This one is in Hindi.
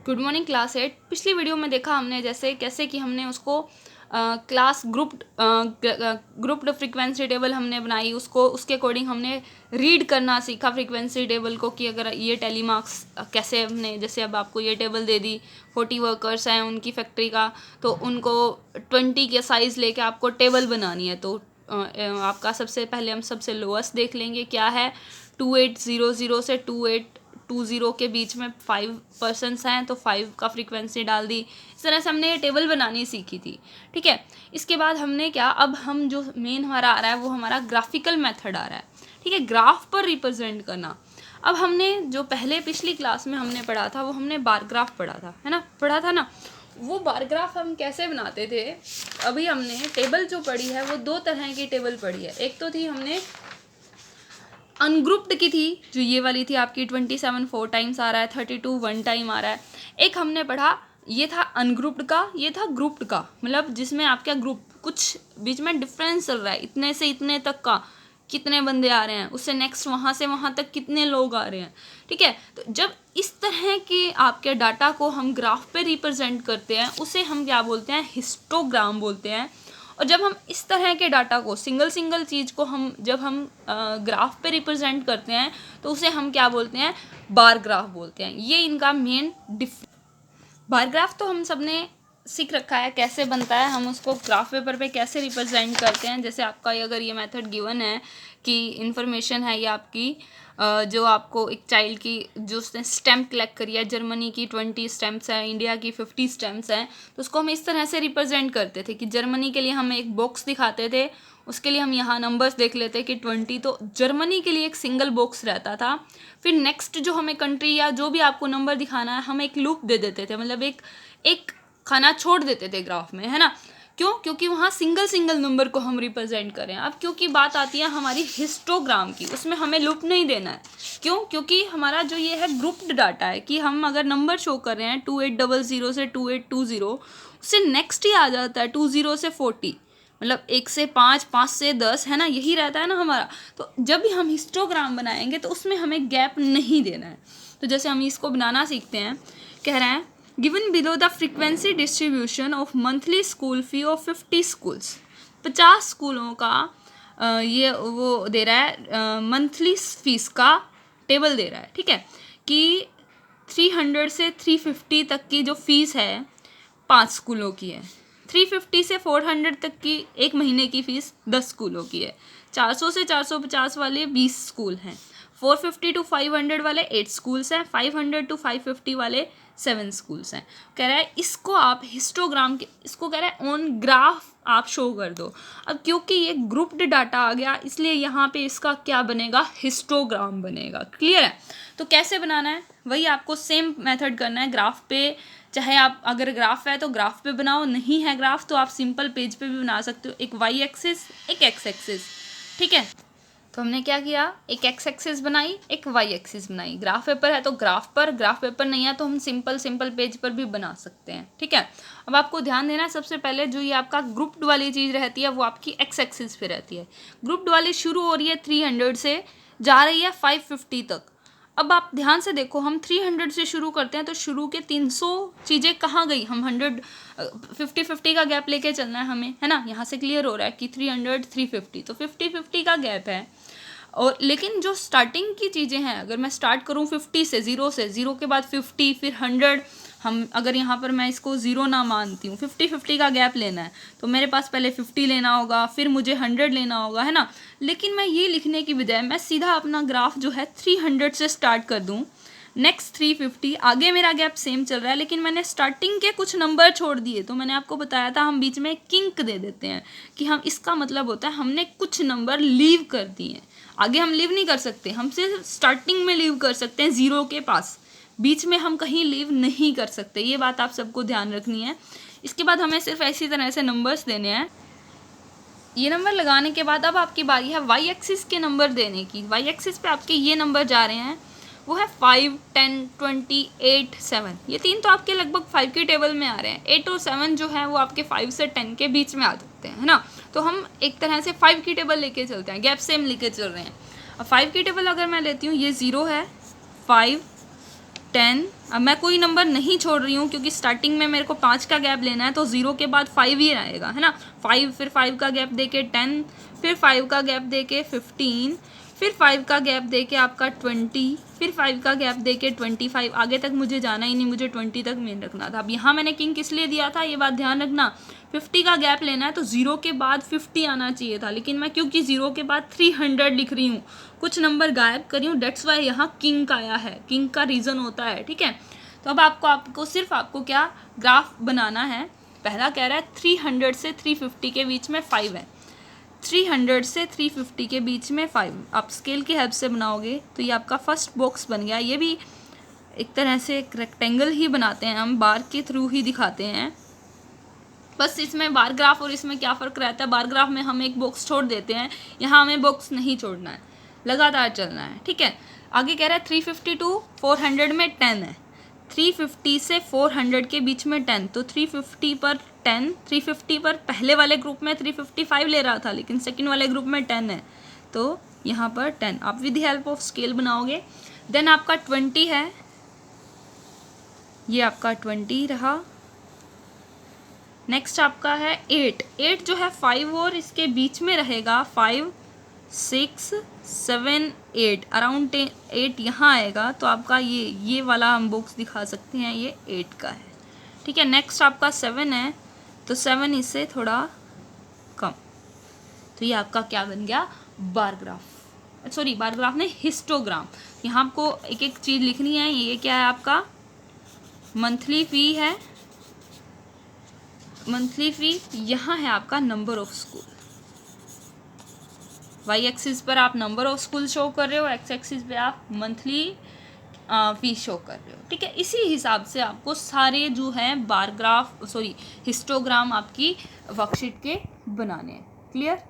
Good morning class 8। पिछली वीडियो में देखा हमने जैसे कैसे कि हमने उसको क्लास ग्रुप्ड फ्रीक्वेंसी टेबल हमने बनाई, उसको उसके अकॉर्डिंग हमने रीड करना सीखा फ्रीक्वेंसी टेबल को कि अगर ये टेली मार्क्स कैसे हमने, जैसे अब आपको ये टेबल दे दी 40 वर्कर्स हैं उनकी फैक्ट्री का, तो उनको 20 के साइज़ लेके आपको टेबल बनानी है। तो आपका सबसे पहले हम सबसे लोएस्ट देख लेंगे क्या है। 2800 से 2820 के बीच में 5 पर्सनस हैं तो 5 का फ्रीक्वेंसी डाल दी। इस तरह से हमने ये टेबल बनानी सीखी थी। ठीक है, इसके बाद हमने क्या, अब हम जो मेन हमारा आ रहा है वो हमारा ग्राफिकल मेथड आ रहा है। ठीक है, ग्राफ पर रिप्रेजेंट करना। अब हमने जो पहले पिछली क्लास में हमने पढ़ा था वो हमने बार ग्राफ पढ़ा था, है ना, पढ़ा था ना। वो बार ग्राफ हम कैसे बनाते थे, अभी हमने टेबल जो पढ़ी है वो दो तरह की टेबल पढ़ी है। एक तो थी हमने अनग्रुप्ड की थी, जो ये वाली थी आपकी 27 4 टाइम्स आ रहा है, 32 1 टाइम आ रहा है। एक हमने पढ़ा ये था अनग्रुप्ड का, ये था ग्रुप्ड का, मतलब जिसमें आपका ग्रुप कुछ बीच में डिफरेंस चल रहा है, इतने से इतने तक का कितने बंदे आ रहे हैं, उससे नेक्स्ट वहाँ से वहाँ तक कितने लोग आ रहे हैं। ठीक है, तो जब इस तरह के आपके डाटा को हम ग्राफ पे रिप्रेजेंट करते हैं उसे हम क्या बोलते हैं, हिस्टोग्राम बोलते हैं। और जब हम इस तरह के डाटा को सिंगल चीज़ को जब हम ग्राफ पे रिप्रेजेंट करते हैं तो उसे हम क्या बोलते हैं, बार ग्राफ बोलते हैं। ये इनका मेन बार ग्राफ तो हम सब ने सीख रखा है कैसे बनता है, हम उसको ग्राफ पेपर पे कैसे रिप्रेजेंट करते हैं। जैसे आपका अगर ये मेथड गिवन है कि इन्फॉर्मेशन है ये आपकी जो आपको एक चाइल्ड की जो उसने स्टैम्प कलेक्ट करी है, जर्मनी की 20 स्टैम्प्स हैं, इंडिया की 50 स्टैम्प्स हैं, तो उसको हम इस तरह से रिप्रेजेंट करते थे कि जर्मनी के लिए हम एक बॉक्स दिखाते थे, उसके लिए हम यहाँ नंबर्स देख लेते कि 20, तो जर्मनी के लिए एक सिंगल बॉक्स रहता था। फिर नेक्स्ट जो हमें कंट्री या जो भी आपको नंबर दिखाना है हम एक लूप दे देते थे, मतलब एक खाना छोड़ देते थे ग्राफ में, है ना। क्यों? क्योंकि वहाँ सिंगल नंबर को हम रिप्रेजेंट करें। अब क्योंकि बात आती है हमारी हिस्टोग्राम की, उसमें हमें लूप नहीं देना है। क्यों? क्योंकि हमारा जो ये है ग्रुप्ड डाटा है कि हम अगर नंबर शो कर रहे हैं 2800 से 2820, उससे नेक्स्ट ही आ जाता है 20 से 40, मतलब 1 से 5, 5 से 10, है ना, यही रहता है ना हमारा। तो जब भी हम हिस्टोग्राम बनाएंगे तो उसमें हमें गैप नहीं देना है। तो जैसे हम इसको बनाना सीखते हैं, कह रहे हैं given below the frequency distribution of monthly school fee of 50 schools. 50 स्कूलों का ये वो दे रहा है, मंथली फीस का टेबल दे रहा है। ठीक है, कि 300 से 350 तक की जो फीस है 5 स्कूलों की है, 350 से 400 तक की एक महीने की फ़ीस 10 स्कूलों की है, 400 से 450 वाले 20 स्कूल हैं, 450 टू 500 वाले 8 स्कूल्स हैं, 500 टू 550 वाले 7 स्कूल्स हैं। कह रहा है इसको आप हिस्टोग्राम के, इसको कह रहा है ऑन ग्राफ आप शो कर दो। अब क्योंकि ये ग्रुप्ड डाटा आ गया इसलिए यहाँ पे इसका क्या बनेगा, हिस्टोग्राम बनेगा। क्लियर है? तो कैसे बनाना है, वही आपको सेम मेथड करना है ग्राफ पे। चाहे आप अगर ग्राफ है तो ग्राफ पे बनाओ, नहीं है ग्राफ तो आप सिंपल पेज पे भी बना सकते हो, एक वाई एक्सिस एक एक्स एक्सिस। ठीक है, तो हमने क्या किया, एक एक्स एक्सिस बनाई एक वाई एक्सिस बनाई। ग्राफ पेपर है तो ग्राफ पर, ग्राफ पेपर नहीं है तो हम सिंपल पेज पर भी बना सकते हैं। ठीक है, अब आपको ध्यान देना है सबसे पहले जो ये आपका ग्रुप्ड वाली चीज़ रहती है वो आपकी एक्स एक्सिस पे रहती है। ग्रुप्ड वाली शुरू हो रही है 300 से, जा रही है 550 तक। अब आप ध्यान से देखो, हम 300 से शुरू करते हैं तो शुरू के 300 चीज़ें कहाँ गई, हम 50 का गैप लेके चलना है हमें, है ना। यहाँ से क्लियर हो रहा है कि 300 350, तो 50 का गैप है। और लेकिन जो स्टार्टिंग की चीज़ें हैं, अगर मैं स्टार्ट करूँ 50 से, ज़ीरो के बाद 50, फिर 100, हम अगर यहाँ पर मैं इसको ज़ीरो ना मानती हूँ, 50 का गैप लेना है तो मेरे पास पहले 50 लेना होगा, फिर मुझे 100 लेना होगा, है ना। लेकिन मैं ये लिखने की बजाय मैं सीधा अपना ग्राफ जो है 300 से स्टार्ट कर दूँ, नेक्स्ट 350, आगे मेरा गैप सेम चल रहा है लेकिन मैंने स्टार्टिंग के कुछ नंबर छोड़ दिए। तो मैंने आपको बताया था हम बीच में किंक दे देते हैं कि हम, इसका मतलब होता है हमने कुछ नंबर लीव कर दिए। आगे हम लीव नहीं कर सकते, हम सिर्फ स्टार्टिंग में लीव कर सकते हैं, ज़ीरो के पास, बीच में हम कहीं लीव नहीं कर सकते। ये बात आप सबको ध्यान रखनी है। इसके बाद हमें सिर्फ ऐसी तरह से नंबर्स देने हैं। ये नंबर लगाने के बाद अब आपकी बारी है वाई एक्सिस के नंबर देने की। वाई एक्सिस पे आपके ये नंबर जा रहे हैं, वो है 5, 10, 20, 8, 7। ये तीन तो आपके लगभग 5 की टेबल में आ रहे हैं। 8 और 7 जो है वो आपके 5 से 10 के बीच में आ सकते हैं, है ना। तो हम एक तरह से 5 की टेबल लेके चलते हैं, गैप सेम लेके चल रहे हैं। अब 5 की टेबल अगर मैं लेती हूँ, ये 0 है, 5, 10, अब मैं कोई नंबर नहीं छोड़ रही हूँ क्योंकि स्टार्टिंग में मेरे को 5 का गैप लेना है, तो 0 के बाद 5 ही आएगा, है ना। 5, फिर 5 का गैप देके 10, फिर 5 का गैप देके 15, फिर 5 का गैप देके आपका 20, फिर 5 का गैप देके 25। आगे तक मुझे जाना ही नहीं, मुझे 20 तक मेन रखना था। अब यहाँ मैंने किंग किस लिए दिया था, ये बात ध्यान रखना। 50 का गैप लेना है तो 0 के बाद 50 आना चाहिए था, लेकिन मैं क्योंकि 0 के बाद 300 लिख रही हूँ, कुछ नंबर गायब कर रही हूँ, डेट्स वाई यहाँ किंग का आया है। किंग का रीज़न होता है, ठीक है। तो अब आपको सिर्फ क्या ग्राफ बनाना है। पहला कह रहा है 300 से 350 के बीच में 5 है, 300 से 350 के बीच में 5 आप स्केल की हेल्प से बनाओगे तो ये आपका फर्स्ट बॉक्स बन गया। ये भी एक तरह से एक रेक्टेंगल ही बनाते हैं हम, बार के थ्रू ही दिखाते हैं। बस इसमें बार ग्राफ और इसमें क्या फ़र्क रहता है, बार ग्राफ में हम एक बॉक्स छोड़ देते हैं, यहाँ हमें बॉक्स नहीं छोड़ना है, लगातार चलना है, ठीक है। आगे कह रहा है 350 to 400 में 10 है, 350 से 400 के बीच में 10, तो 350 पर 10, 350 पर पहले वाले ग्रुप में 355 ले रहा था, लेकिन सेकंड वाले ग्रुप में 10 है, तो यहाँ पर 10 आप विद हेल्प ऑफ स्केल बनाओगे। देन आपका 20 है, ये आपका 20 रहा। नेक्स्ट आपका है 8 जो है 5 और इसके बीच में रहेगा, 5, 6, 7, 8 अराउंड 8 यहाँ आएगा, तो आपका ये वाला हम बॉक्स दिखा सकते हैं, ये 8 का है, ठीक है। नेक्स्ट आपका 7 है, तो 7 इससे थोड़ा कम, तो ये आपका क्या बन गया, bar graph, sorry bar graph नहीं, हिस्टोग्राम। यहाँ आपको एक एक चीज़ लिखनी है। ये क्या है आपका मंथली फ़ी है, मंथली फ़ी यहाँ है आपका number of school, Y axis पर आप नंबर ऑफ स्कूल शो कर रहे हो, एक्स एक्सिस पे आप मंथली फ़ी शो कर रहे हो, ठीक है। इसी हिसाब से आपको सारे जो हैं बार ग्राफ हिस्टोग्राम आपकी वर्कशीट के बनाने हैं। क्लियर।